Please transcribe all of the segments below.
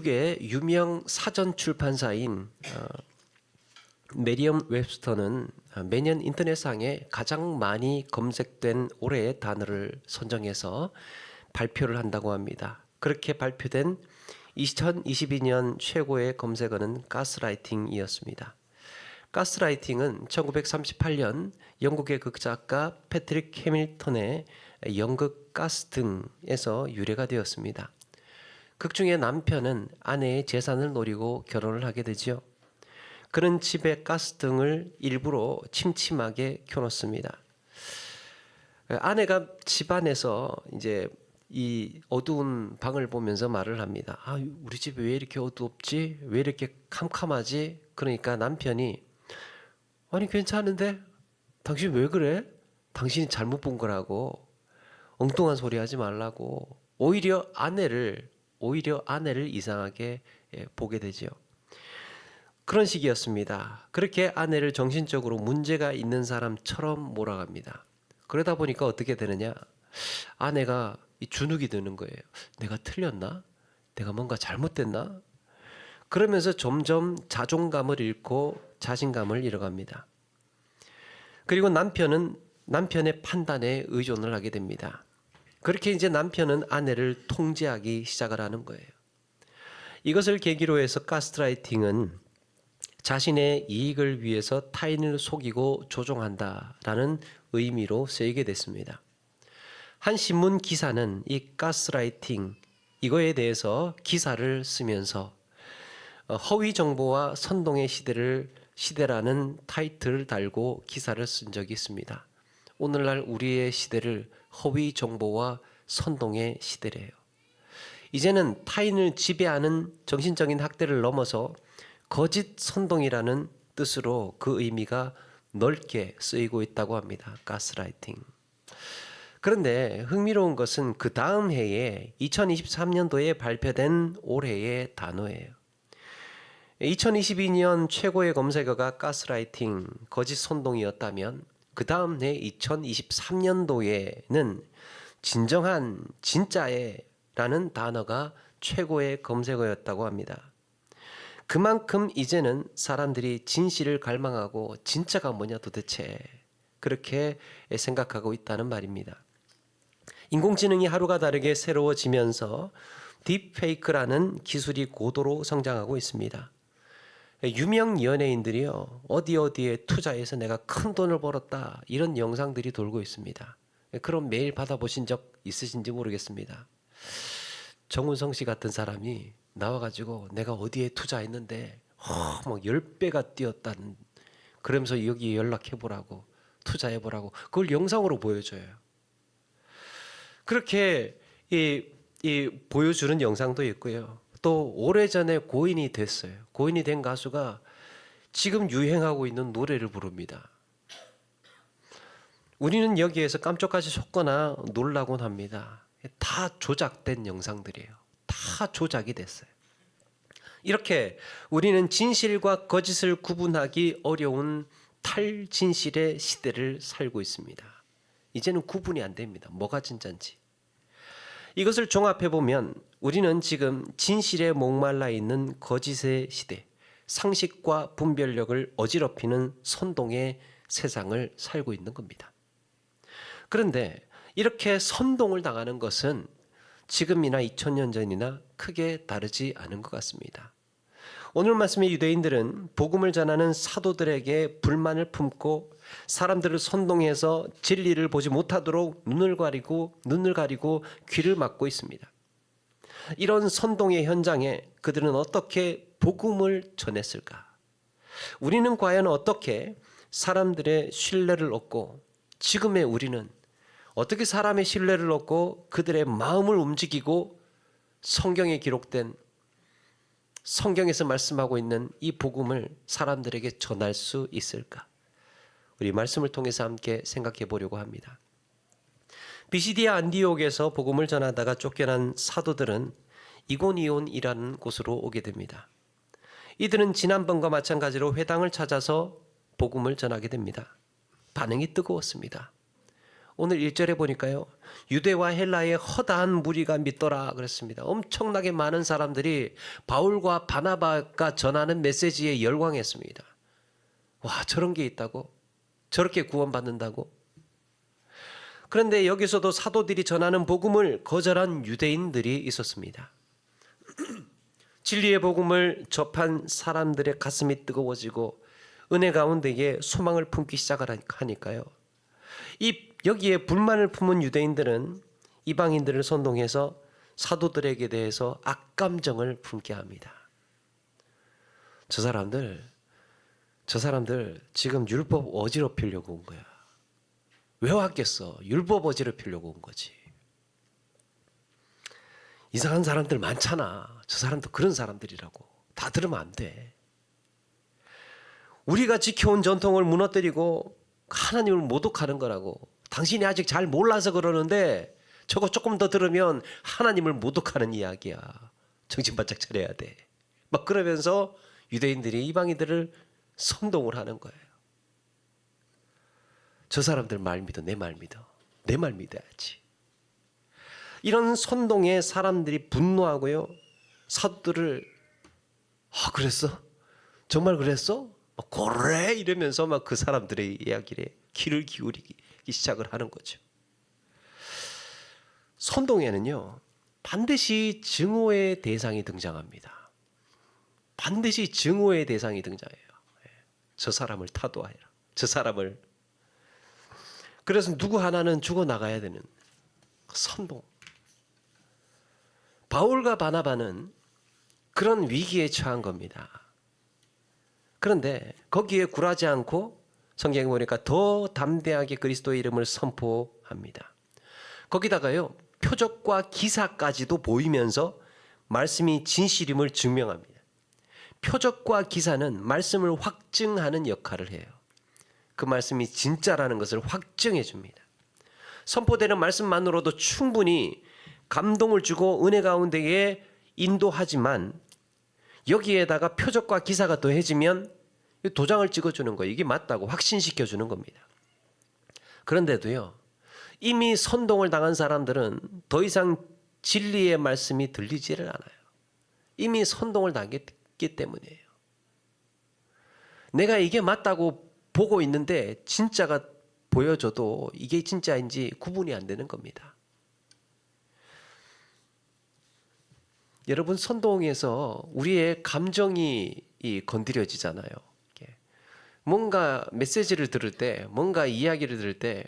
미국의 유명 사전 출판사인 메리엄 웹스터는 매년 인터넷상에 가장 많이 검색된 올해의 단어를 선정해서 발표를 한다고 합니다. 그렇게 발표된 2022년 최고의 검색어는 가스라이팅이었습니다. 가스라이팅은 1938년 영국의 극작가 패트릭 해밀턴의 연극 가스등에서 유래가 되었습니다. 극중의 남편은 아내의 재산을 노리고 결혼을 하게 되지요. 그는 집에 가스등을 일부러 침침하게 켜놓습니다. 아내가 집안에서 이제 이 어두운 방을 보면서 말을 합니다. 우리 집이 왜 이렇게 어둡지? 왜 이렇게 캄캄하지? 그러니까 남편이 아니 괜찮은데? 당신 왜 그래? 당신이 잘못 본 거라고. 엉뚱한 소리 하지 말라고. 오히려 아내를 이상하게 보게 되죠. 그런 식이었습니다. 그렇게 아내를 정신적으로 문제가 있는 사람처럼 몰아갑니다. 그러다 보니까 어떻게 되느냐? 아내가 주눅이 드는 거예요. 내가 틀렸나? 내가 뭔가 잘못됐나? 그러면서 점점 자존감을 잃고 자신감을 잃어갑니다. 그리고 남편은 남편의 판단에 의존을 하게 됩니다. 그렇게 이제 남편은 아내를 통제하기 시작을 하는 거예요. 이것을 계기로 해서 가스라이팅은 자신의 이익을 위해서 타인을 속이고 조종한다라는 의미로 쓰이게 됐습니다. 한 신문 기사는 이 가스라이팅 이거에 대해서 기사를 쓰면서 허위 정보와 선동의 시대라는 타이틀을 달고 기사를 쓴 적이 있습니다. 오늘날 우리의 시대를 허위 정보와 선동의 시대래요. 이제는 타인을 지배하는 정신적인 학대를 넘어서 거짓 선동이라는 뜻으로 그 의미가 넓게 쓰이고 있다고 합니다. 가스라이팅. 그런데 흥미로운 것은 그 다음 해에 2023년도에 발표된 올해의 단어예요. 2022년 최고의 검색어가 가스라이팅, 거짓 선동이었다면 그 다음 해 2023년도에는 진정한 진짜의라는 단어가 최고의 검색어였다고 합니다. 그만큼 이제는 사람들이 진실을 갈망하고 진짜가 뭐냐 도대체 그렇게 생각하고 있다는 말입니다. 인공지능이 하루가 다르게 새로워지면서 딥페이크라는 기술이 고도로 성장하고 있습니다. 유명 연예인들이요 어디에 투자해서 내가 큰 돈을 벌었다 이런 영상들이 돌고 있습니다. 그런 메일 받아보신 적 있으신지 모르겠습니다. 정운성 씨 같은 사람이 나와가지고 내가 어디에 투자했는데 막 10배가 뛰었다는 그러면서 여기 연락해보라고 투자해보라고 그걸 영상으로 보여줘요. 그렇게 보여주는 영상도 있고요. 또 오래전에 고인이 됐어요. 고인이 된 가수가 지금 유행하고 있는 노래를 부릅니다. 우리는 여기에서 깜짝까지 속거나 놀라곤 합니다. 다 조작된 영상들이에요. 다 조작이 됐어요. 이렇게 우리는 진실과 거짓을 구분하기 어려운 탈진실의 시대를 살고 있습니다. 이제는 구분이 안 됩니다. 뭐가 진짜인지. 이것을 종합해보면 우리는 지금 진실에 목말라 있는 거짓의 시대, 상식과 분별력을 어지럽히는 선동의 세상을 살고 있는 겁니다. 그런데 이렇게 선동을 당하는 것은 지금이나 2000년 전이나 크게 다르지 않은 것 같습니다. 오늘 말씀의 유대인들은 복음을 전하는 사도들에게 불만을 품고 사람들을 선동해서 진리를 보지 못하도록 눈을 가리고 귀를 막고 있습니다. 이런 선동의 현장에 그들은 어떻게 복음을 전했을까? 우리는 과연 어떻게 사람들의 신뢰를 얻고 지금의 우리는 어떻게 사람의 신뢰를 얻고 그들의 마음을 움직이고 성경에 기록된 성경에서 말씀하고 있는 이 복음을 사람들에게 전할 수 있을까? 우리 말씀을 통해서 함께 생각해 보려고 합니다. 비시디아 안디옥에서 복음을 전하다가 쫓겨난 사도들은 이고니온이라는 곳으로 오게 됩니다. 이들은 지난번과 마찬가지로 회당을 찾아서 복음을 전하게 됩니다. 반응이 뜨거웠습니다. 오늘 1절에 보니까요. 유대와 헬라의 허다한 무리가 믿더라 그랬습니다. 엄청나게 많은 사람들이 바울과 바나바가 전하는 메시지에 열광했습니다. 와, 저런 게 있다고? 저렇게 구원받는다고? 그런데 여기서도 사도들이 전하는 복음을 거절한 유대인들이 있었습니다. 진리의 복음을 접한 사람들의 가슴이 뜨거워지고 은혜 가운데에 소망을 품기 시작하니까요. 여기에 불만을 품은 유대인들은 이방인들을 선동해서 사도들에게 대해서 악감정을 품게 합니다. 저 사람들 지금 율법 어지럽히려고 온 거야. 왜 왔겠어? 율법 어지럽히려고 온 거지. 이상한 사람들 많잖아. 저 사람도 그런 사람들이라고. 다 들으면 안 돼. 우리가 지켜온 전통을 무너뜨리고 하나님을 모독하는 거라고. 당신이 아직 잘 몰라서 그러는데 저거 조금 더 들으면 하나님을 모독하는 이야기야. 정신 바짝 차려야 돼. 막 그러면서 유대인들이 이방인들을 선동을 하는 거예요. 저 사람들 말 믿어. 내 말 믿어. 내 말 믿어야지. 이런 선동에 사람들이 분노하고요. 사도들을 그랬어? 정말 그랬어? 그래? 이러면서 막 그 사람들의 이야기에 귀를 기울이기 시작을 하는 거죠. 선동에는요. 반드시 증오의 대상이 등장합니다. 반드시 증오의 대상이 등장해요. 저 사람을 타도하여라. 저 사람을. 그래서 누구 하나는 죽어나가야 되는 선동. 바울과 바나바는 그런 위기에 처한 겁니다. 그런데 거기에 굴하지 않고 성경에 보니까 더 담대하게 그리스도의 이름을 선포합니다. 거기다가요. 표적과 기사까지도 보이면서 말씀이 진실임을 증명합니다. 표적과 기사는 말씀을 확증하는 역할을 해요. 그 말씀이 진짜라는 것을 확증해 줍니다. 선포되는 말씀만으로도 충분히 감동을 주고 은혜 가운데에 인도하지만 여기에다가 표적과 기사가 더해지면 도장을 찍어주는 거예요. 이게 맞다고 확신시켜주는 겁니다. 그런데도요. 이미 선동을 당한 사람들은 더 이상 진리의 말씀이 들리지를 않아요. 이미 선동을 당했기 때문이에요. 내가 이게 맞다고 보고 있는데 진짜가 보여줘도 이게 진짜인지 구분이 안 되는 겁니다. 여러분, 선동에서 우리의 감정이 건드려지잖아요. 뭔가 메시지를 들을 때, 뭔가 이야기를 들을 때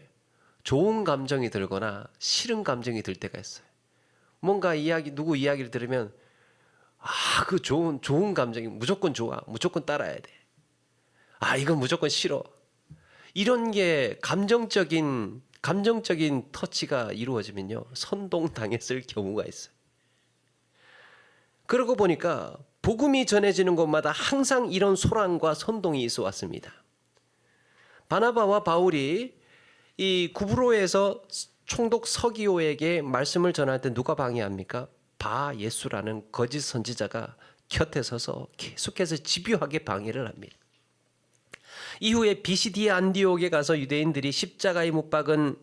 좋은 감정이 들거나 싫은 감정이 들 때가 있어요. 뭔가 누구 이야기를 들으면 그 좋은 감정이 무조건 좋아, 무조건 따라야 돼. 이건 무조건 싫어. 이런 게 감정적인 터치가 이루어지면요, 선동당했을 경우가 있어요. 그러고 보니까 복음이 전해지는 곳마다 항상 이런 소란과 선동이 있어 왔습니다. 바나바와 바울이 이 구브로에서 총독 서기오에게 말씀을 전할 때 누가 방해합니까? 바예수라는 거짓 선지자가 곁에 서서 계속해서 집요하게 방해를 합니다. 이후에 비시디아 안디옥에 가서 유대인들이 십자가에 못 박은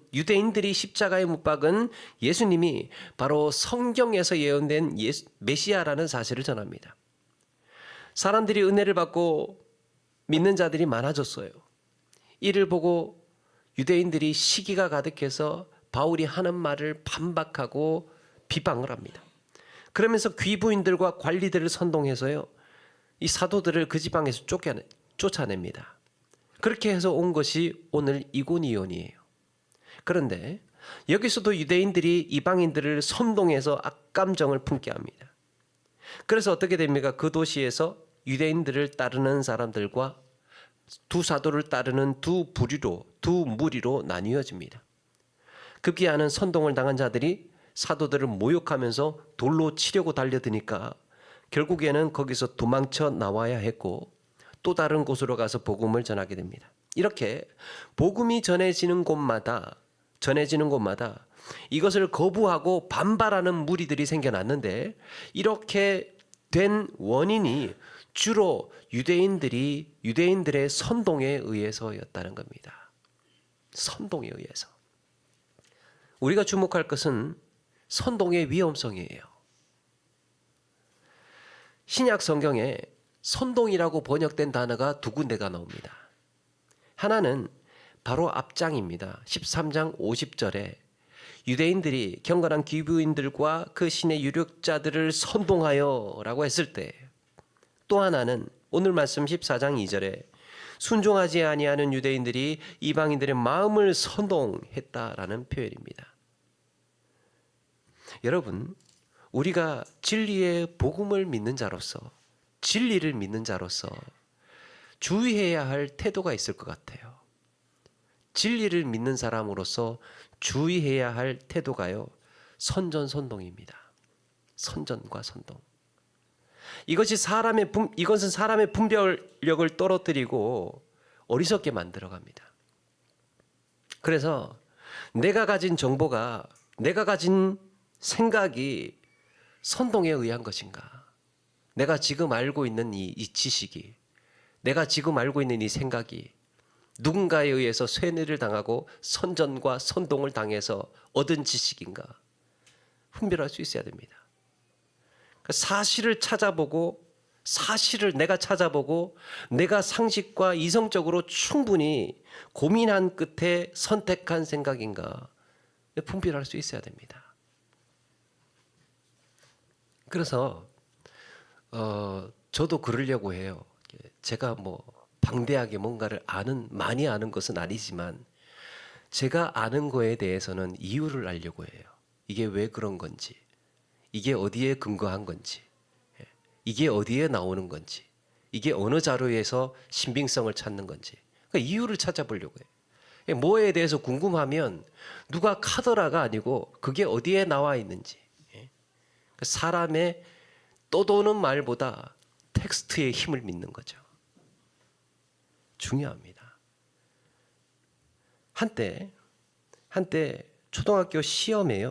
예수님이 바로 성경에서 예언된 메시아라는 사실을 전합니다. 사람들이 은혜를 받고 믿는 자들이 많아졌어요. 이를 보고 유대인들이 시기가 가득해서 바울이 하는 말을 반박하고 비방을 합니다. 그러면서 귀부인들과 관리들을 선동해서요, 이 사도들을 그 지방에서 쫓아냅니다. 그렇게 해서 온 것이 오늘 이고니온이에요. 그런데 여기서도 유대인들이 이방인들을 선동해서 악감정을 품게 합니다. 그래서 어떻게 됩니까? 그 도시에서 유대인들을 따르는 사람들과 두 사도를 따르는 두 무리로 나뉘어집니다. 급기야는 선동을 당한 자들이 사도들을 모욕하면서 돌로 치려고 달려드니까 결국에는 거기서 도망쳐 나와야 했고 또 다른 곳으로 가서 복음을 전하게 됩니다. 이렇게 복음이 전해지는 곳마다 이것을 거부하고 반발하는 무리들이 생겨났는데, 이렇게 된 원인이 주로 유대인들의 선동에 의해서였다는 겁니다. 선동에 의해서. 우리가 주목할 것은 선동의 위험성이에요. 신약 성경에 선동이라고 번역된 단어가 두 군데가 나옵니다. 하나는 바로 앞장입니다. 13장 50절에 유대인들이 경건한 귀부인들과 그 신의 유력자들을 선동하여 라고 했을 때, 또 하나는 오늘 말씀 14장 2절에 순종하지 아니하는 유대인들이 이방인들의 마음을 선동했다라는 표현입니다. 여러분, 우리가 진리의 복음을 믿는 자로서, 진리를 믿는 자로서 주의해야 할 태도가 있을 것 같아요. 진리를 믿는 사람으로서 주의해야 할 태도가요, 선전선동입니다. 선전과 선동. 이것은 사람의 분별력을 떨어뜨리고 어리석게 만들어갑니다. 그래서 내가 가진 정보가, 내가 가진 생각이 선동에 의한 것인가? 내가 지금 알고 있는 이 지식이, 내가 지금 알고 있는 이 생각이 누군가에 의해서 쇠뇌를 당하고 선전과 선동을 당해서 얻은 지식인가? 분별할 수 있어야 됩니다. 사실을 찾아보고, 사실을 내가 찾아보고 내가 상식과 이성적으로 충분히 고민한 끝에 선택한 생각인가? 분별할 수 있어야 됩니다. 그래서 저도 그러려고 해요. 제가 방대하게 뭔가를 많이 아는 것은 아니지만 제가 아는 거에 대해서는 이유를 알려고 해요. 이게 왜 그런 건지, 이게 어디에 근거한 건지, 이게 어디에 나오는 건지, 이게 어느 자료에서 신빙성을 찾는 건지, 그러니까 이유를 찾아보려고 해요. 뭐에 대해서 궁금하면 누가 카더라가 아니고 그게 어디에 나와 있는지, 사람의 떠도는 말보다 텍스트의 힘을 믿는 거죠. 중요합니다. 한때 초등학교 시험에요,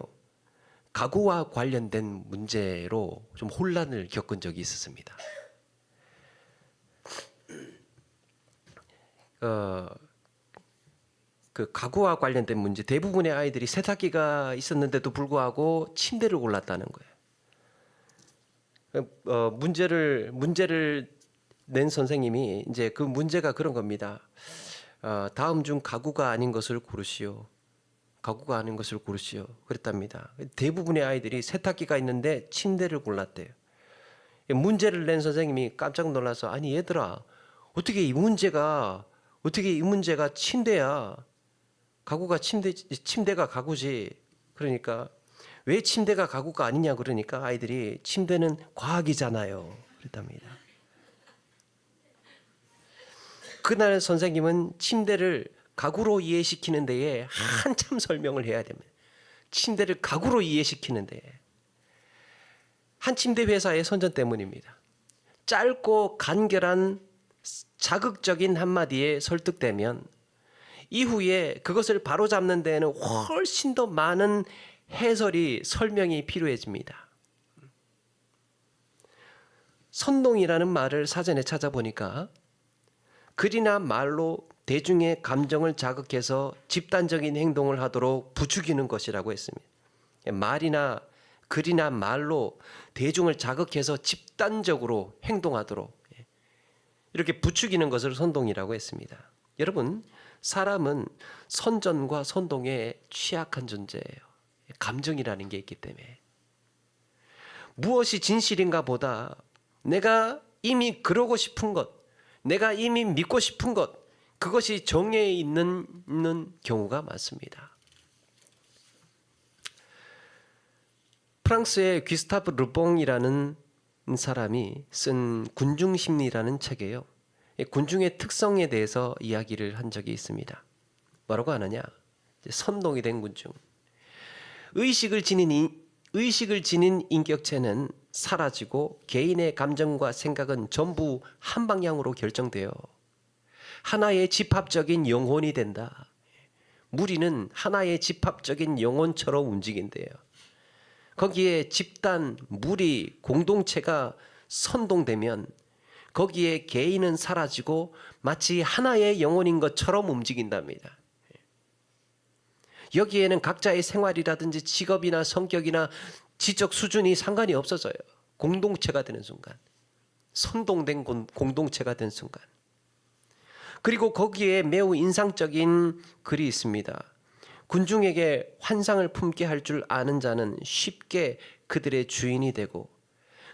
가구와 관련된 문제로 좀 혼란을 겪은 적이 있었습니다. 그 가구와 관련된 문제, 대부분의 아이들이 세탁기가 있었는데도 불구하고 침대를 골랐다는 거예요. 문제를 낸 선생님이 이제 그 문제가 그런 겁니다. 다음 중 가구가 아닌 것을 고르시오. 가구가 아닌 것을 고르시오. 그랬답니다. 대부분의 아이들이 세탁기가 있는데 침대를 골랐대요. 문제를 낸 선생님이 깜짝 놀라서, 아니 얘들아, 어떻게 이 문제가 침대야? 가구가 침대가 가구지. 그러니까 왜 침대가 가구가 아니냐 그러니까 아이들이 침대는 과학이잖아요. 그랬답니다. 그날 선생님은 침대를 가구로 이해시키는 데에 한참 설명을 해야 됩니다. 침대를 가구로 이해시키는 데에. 한 침대 회사의 선전 때문입니다. 짧고 간결한 자극적인 한마디에 설득되면 이후에 그것을 바로잡는 데에는 훨씬 더 많은 해설이, 설명이 필요해집니다. 선동이라는 말을 사전에 찾아보니까 글이나 말로 대중의 감정을 자극해서 집단적인 행동을 하도록 부추기는 것이라고 했습니다. 말이나 글이나 말로 대중을 자극해서 집단적으로 행동하도록 이렇게 부추기는 것을 선동이라고 했습니다. 여러분, 사람은 선전과 선동에 취약한 존재예요. 감정이라는 게 있기 때문에. 무엇이 진실인가 보다 내가 이미 그러고 싶은 것, 내가 이미 믿고 싶은 것, 그것이 정에 있는 경우가 많습니다. 프랑스의 귀스타브 르봉이라는 사람이 쓴 군중심리라는 책에요, 군중의 특성에 대해서 이야기를 한 적이 있습니다. 뭐라고 하느냐? 선동이 된 군중. 의식을 지닌 인격체는 사라지고 개인의 감정과 생각은 전부 한 방향으로 결정되어 하나의 집합적인 영혼이 된다. 무리는 하나의 집합적인 영혼처럼 움직인대요. 거기에 집단, 무리, 공동체가 선동되면 거기에 개인은 사라지고 마치 하나의 영혼인 것처럼 움직인답니다. 여기에는 각자의 생활이라든지 직업이나 성격이나 지적 수준이 상관이 없어져요. 공동체가 되는 순간, 선동된 공동체가 된 순간. 그리고 거기에 매우 인상적인 글이 있습니다. 군중에게 환상을 품게 할 줄 아는 자는 쉽게 그들의 주인이 되고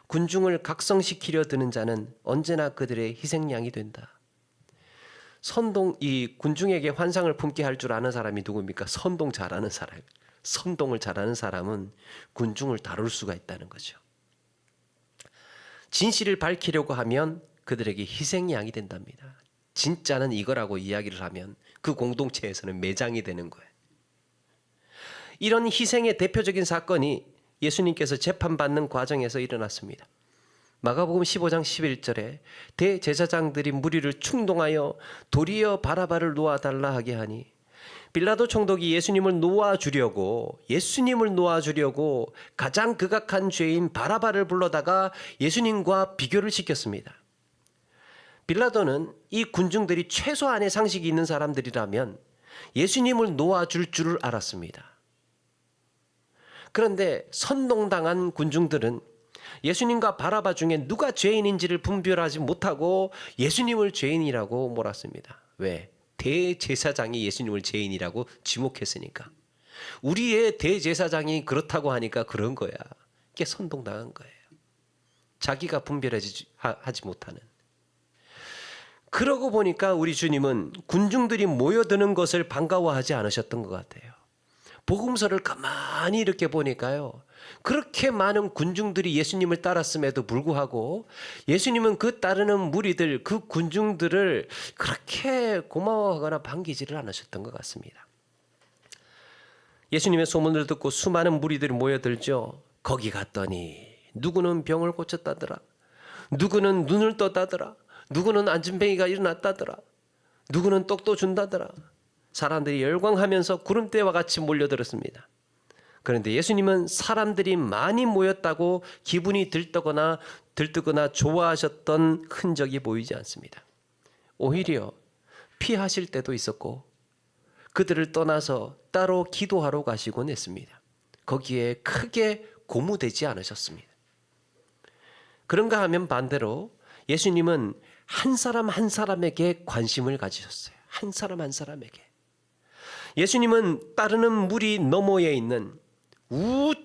군중을 각성시키려 드는 자는 언제나 그들의 희생양이 된다. 이 군중에게 환상을 품게 할 줄 아는 사람이 누굽니까? 선동 잘하는 사람. 선동을 잘하는 사람은 군중을 다룰 수가 있다는 거죠. 진실을 밝히려고 하면 그들에게 희생양이 된답니다. 진짜는 이거라고 이야기를 하면 그 공동체에서는 매장이 되는 거예요. 이런 희생의 대표적인 사건이 예수님께서 재판받는 과정에서 일어났습니다. 마가복음 15장 11절에 대제사장들이 무리를 충동하여 도리어 바라바를 놓아달라 하게 하니 빌라도 총독이 예수님을 놓아주려고 가장 극악한 죄인 바라바를 불러다가 예수님과 비교를 시켰습니다. 빌라도는 이 군중들이 최소한의 상식이 있는 사람들이라면 예수님을 놓아줄 줄을 알았습니다. 그런데 선동당한 군중들은 예수님과 바라바 중에 누가 죄인인지를 분별하지 못하고 예수님을 죄인이라고 몰았습니다. 왜? 대제사장이 예수님을 죄인이라고 지목했으니까. 우리의 대제사장이 그렇다고 하니까 그런 거야. 이게 선동당한 거예요. 자기가 분별하지 못하는. 그러고 보니까 우리 주님은 군중들이 모여드는 것을 반가워하지 않으셨던 것 같아요. 복음서를 가만히 이렇게 보니까요, 그렇게 많은 군중들이 예수님을 따랐음에도 불구하고 예수님은 그 따르는 무리들, 그 군중들을 그렇게 고마워하거나 반기지를 않으셨던 것 같습니다. 예수님의 소문을 듣고 수많은 무리들이 모여들죠. 거기 갔더니 누구는 병을 고쳤다더라, 누구는 눈을 떴다더라, 누구는 안진뱅이가 일어났다더라, 누구는 떡도 준다더라. 사람들이 열광하면서 구름대와 같이 몰려들었습니다. 그런데 예수님은 사람들이 많이 모였다고 기분이 들뜨거나 좋아하셨던 흔적이 보이지 않습니다. 오히려 피하실 때도 있었고 그들을 떠나서 따로 기도하러 가시곤 했습니다. 거기에 크게 고무되지 않으셨습니다. 그런가 하면 반대로 예수님은 한 사람 한 사람에게 관심을 가지셨어요. 한 사람 한 사람에게. 예수님은 따르는 무리 너머에 있는,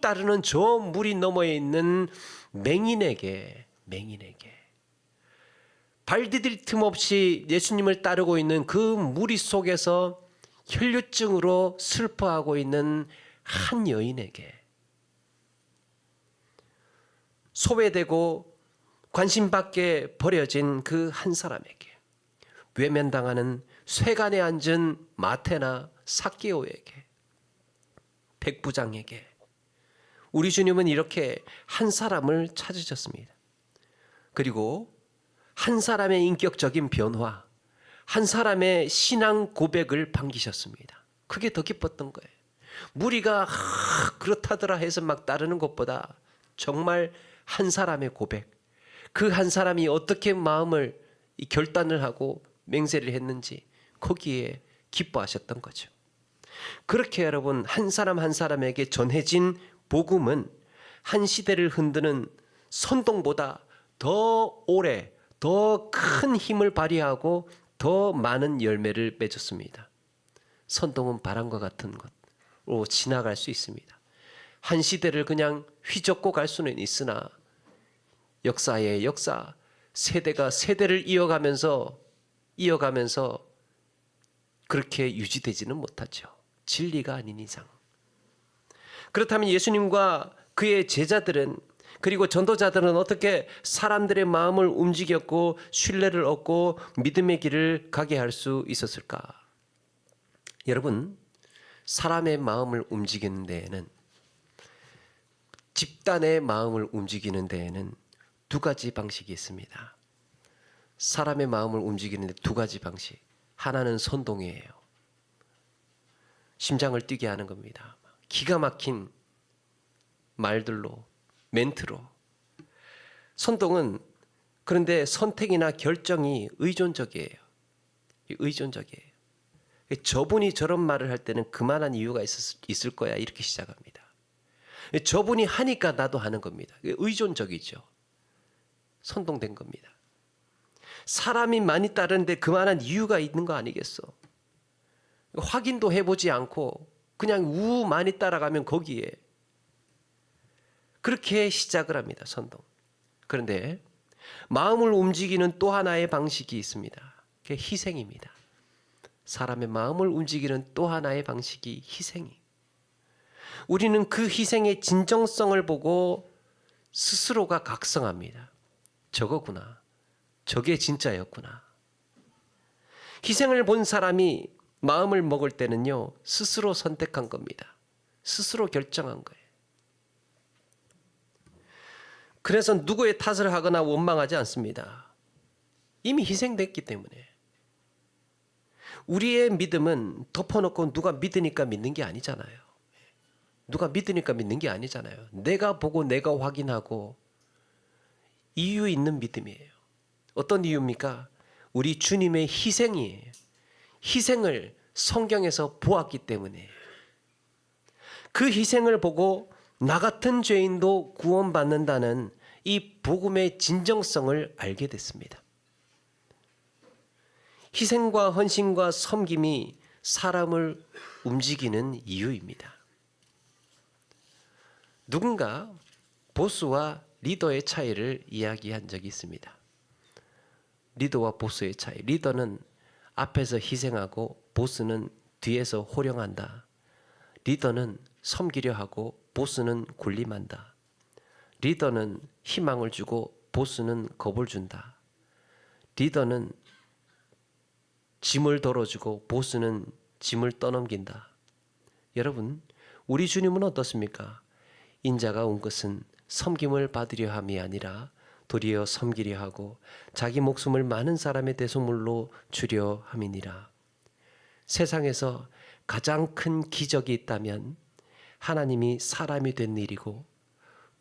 따르는 저 무리 너머에 있는 맹인에게 발 디딜 틈 없이 예수님을 따르고 있는 그 무리 속에서 혈류증으로 슬퍼하고 있는 한 여인에게, 소외되고 관심 밖에 버려진 그 한 사람에게, 외면당하는 쇠간에 앉은 마태나 삭개오에게, 백부장에게, 우리 주님은 이렇게 한 사람을 찾으셨습니다. 그리고 한 사람의 인격적인 변화, 한 사람의 신앙 고백을 반기셨습니다. 그게 더 기뻤던 거예요. 무리가 그렇다더라 해서 막 따르는 것보다 정말 한 사람의 고백, 그 한 사람이 어떻게 마음을 결단을 하고 맹세를 했는지 거기에 기뻐하셨던 거죠. 그렇게 여러분, 한 사람 한 사람에게 전해진 복음은 한 시대를 흔드는 선동보다 더 오래, 더 큰 힘을 발휘하고 더 많은 열매를 맺었습니다. 선동은 바람과 같은 것으로 지나갈 수 있습니다. 한 시대를 그냥 휘젓고 갈 수는 있으나 역사의 역사, 세대가 세대를 이어가면서 그렇게 유지되지는 못하죠. 진리가 아닌 이상. 그렇다면 예수님과 그의 제자들은, 그리고 전도자들은 어떻게 사람들의 마음을 움직였고 신뢰를 얻고 믿음의 길을 가게 할 수 있었을까? 여러분, 사람의 마음을 움직이는 데에는, 집단의 마음을 움직이는 데에는 두 가지 방식이 있습니다. 사람의 마음을 움직이는 데 두 가지 방식. 하나는 선동이에요. 심장을 뛰게 하는 겁니다. 기가 막힌 말들로, 멘트로. 선동은 그런데 선택이나 결정이 의존적이에요. 의존적이에요. 저분이 저런 말을 할 때는 그만한 이유가 있을 거야. 이렇게 시작합니다. 저분이 하니까 나도 하는 겁니다. 의존적이죠. 선동된 겁니다. 사람이 많이 따르는데 그만한 이유가 있는 거 아니겠어? 확인도 해보지 않고 그냥 많이 따라가면 거기에 그렇게 시작을 합니다. 선동. 그런데 마음을 움직이는 또 하나의 방식이 있습니다. 그게 희생입니다. 사람의 마음을 움직이는 또 하나의 방식이 희생이. 우리는 그 희생의 진정성을 보고 스스로가 각성합니다. 저거구나. 저게 진짜였구나. 희생을 본 사람이 마음을 먹을 때는요, 스스로 선택한 겁니다. 스스로 결정한 거예요. 그래서 누구의 탓을 하거나 원망하지 않습니다. 이미 희생됐기 때문에. 우리의 믿음은 덮어놓고 누가 믿으니까 믿는 게 아니잖아요. 누가 믿으니까 믿는 게 아니잖아요. 내가 보고 내가 확인하고 이유 있는 믿음이에요. 어떤 이유입니까? 우리 주님의 희생이에요. 희생을 성경에서 보았기 때문에 그 희생을 보고 나 같은 죄인도 구원받는다는 이 복음의 진정성을 알게 됐습니다. 희생과 헌신과 섬김이 사람을 움직이는 이유입니다. 누군가 보스와 리더의 차이를 이야기한 적이 있습니다. 리더와 보스의 차이. 리더는 앞에서 희생하고 보스는 뒤에서 호령한다. 리더는 섬기려 하고 보스는 군림한다. 리더는 희망을 주고 보스는 겁을 준다. 리더는 짐을 덜어주고 보스는 짐을 떠넘긴다. 여러분, 우리 주님은 어떻습니까? 인자가 온 것은 섬김을 받으려 함이 아니라 도리어 섬기려 하고 자기 목숨을 많은 사람의 대속물로 주려 함이니라. 세상에서 가장 큰 기적이 있다면 하나님이 사람이 된 일이고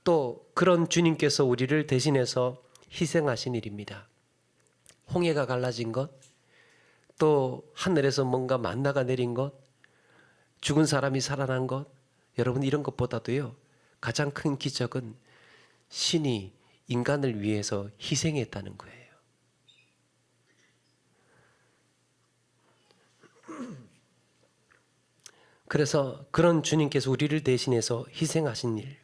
또 그런 주님께서 우리를 대신해서 희생하신 일입니다. 홍해가 갈라진 것, 또 하늘에서 뭔가 만나가 내린 것, 죽은 사람이 살아난 것, 여러분 이런 것보다도요, 가장 큰 기적은 신이 인간을 위해서 희생했다는 거예요. 그래서 그런 주님께서 우리를 대신해서 희생하신 일,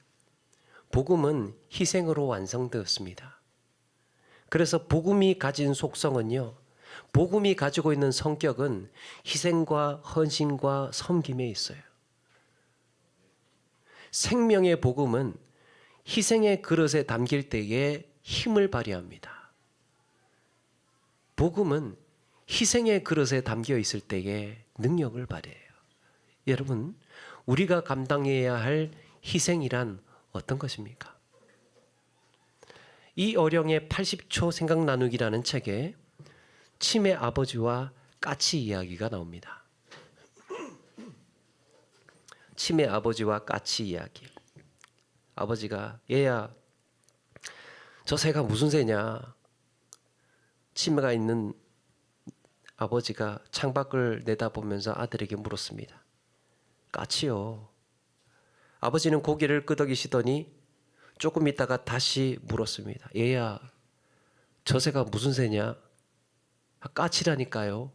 복음은 희생으로 완성되었습니다. 그래서 복음이 가진 속성은요, 복음이 가지고 있는 성격은 희생과 헌신과 섬김에 있어요. 생명의 복음은 희생의 그릇에 담길 때에 힘을 발휘합니다. 복음은 희생의 그릇에 담겨 있을 때에 능력을 발휘해요. 여러분, 우리가 감당해야 할 희생이란 어떤 것입니까? 이 어령의 80초 생각 나누기라는 책에 치매 아버지와 까치 이야기가 나옵니다. 치매 아버지와 까치 이야기. 아버지가 얘야, 저 새가 무슨 새냐? 치매가 있는 아버지가 창밖을 내다보면서 아들에게 물었습니다. 까치요. 아버지는 고개를 끄덕이시더니 조금 있다가 다시 물었습니다. 얘야, 저 새가 무슨 새냐? 까치라니까요.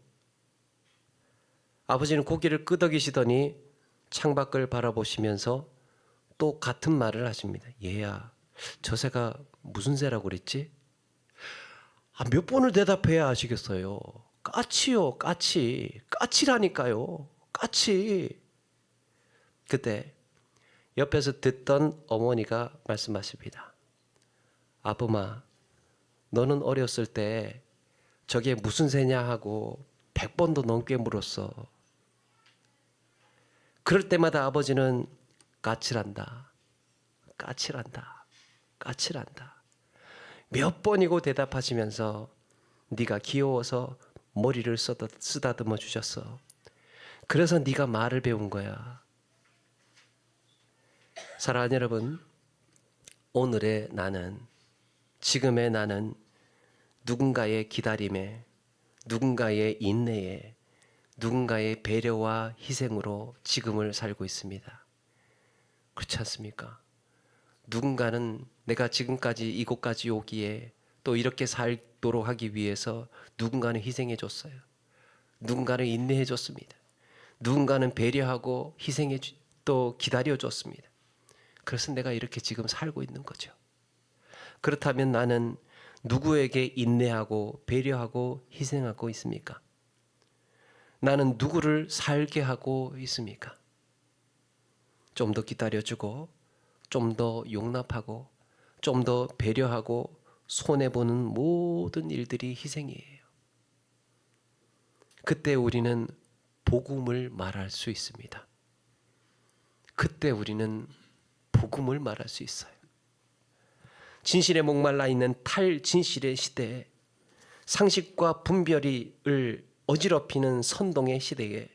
아버지는 고개를 끄덕이시더니 창밖을 바라보시면서 또 같은 말을 하십니다. 얘야, 저 새가 무슨 새라고 그랬지? 몇 번을 대답해야 아시겠어요? 까치요, 까치. 까치라니까요. 까치. 그때 옆에서 듣던 어머니가 말씀하십니다. 아범아, 너는 어렸을 때 저게 무슨 새냐 하고 100번도 넘게 물었어. 그럴 때마다 아버지는 까칠한다. 까칠한다. 까칠한다. 몇 번이고 대답하시면서 네가 귀여워서 머리를 쓰다듬어 주셨어. 그래서 네가 말을 배운 거야. 사랑하는 여러분, 오늘의 나는, 지금의 나는 누군가의 기다림에, 누군가의 인내에, 누군가의 배려와 희생으로 지금을 살고 있습니다. 그렇지 않습니까? 누군가는 내가 지금까지 이곳까지 오기에 또 이렇게 살도록 하기 위해서 누군가는 희생해 줬어요. 누군가는 인내해 줬습니다. 누군가는 배려하고 희생해 또 기다려 줬습니다. 그래서 내가 이렇게 지금 살고 있는 거죠. 그렇다면 나는 누구에게 인내하고 배려하고 희생하고 있습니까? 나는 누구를 살게 하고 있습니까? 좀 더 기다려주고 좀 더 용납하고 좀 더 배려하고 손해보는 모든 일들이 희생이에요. 그때 우리는 복음을 말할 수 있습니다. 그때 우리는 복음을 말할 수 있어요. 진실에 목말라 있는 탈진실의 시대에 상식과 분별을 어지럽히는 선동의 시대에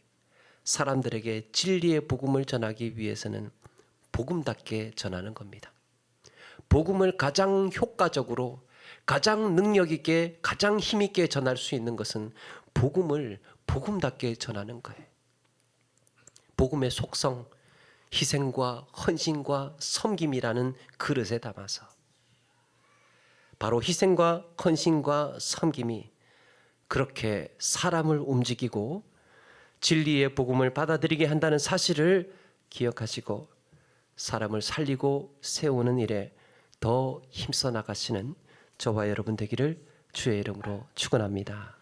사람들에게 진리의 복음을 전하기 위해서는 복음답게 전하는 겁니다. 복음을 가장 효과적으로, 가장 능력 있게, 가장 힘 있게 전할 수 있는 것은 복음을 복음답게 전하는 거예요. 복음의 속성, 희생과 헌신과 섬김이라는 그릇에 담아서 바로 희생과 헌신과 섬김이 그렇게 사람을 움직이고 진리의 복음을 받아들이게 한다는 사실을 기억하시고 사람을 살리고 세우는 일에 더 힘써 나가시는 저와 여러분 되기를 주의 이름으로 축원합니다.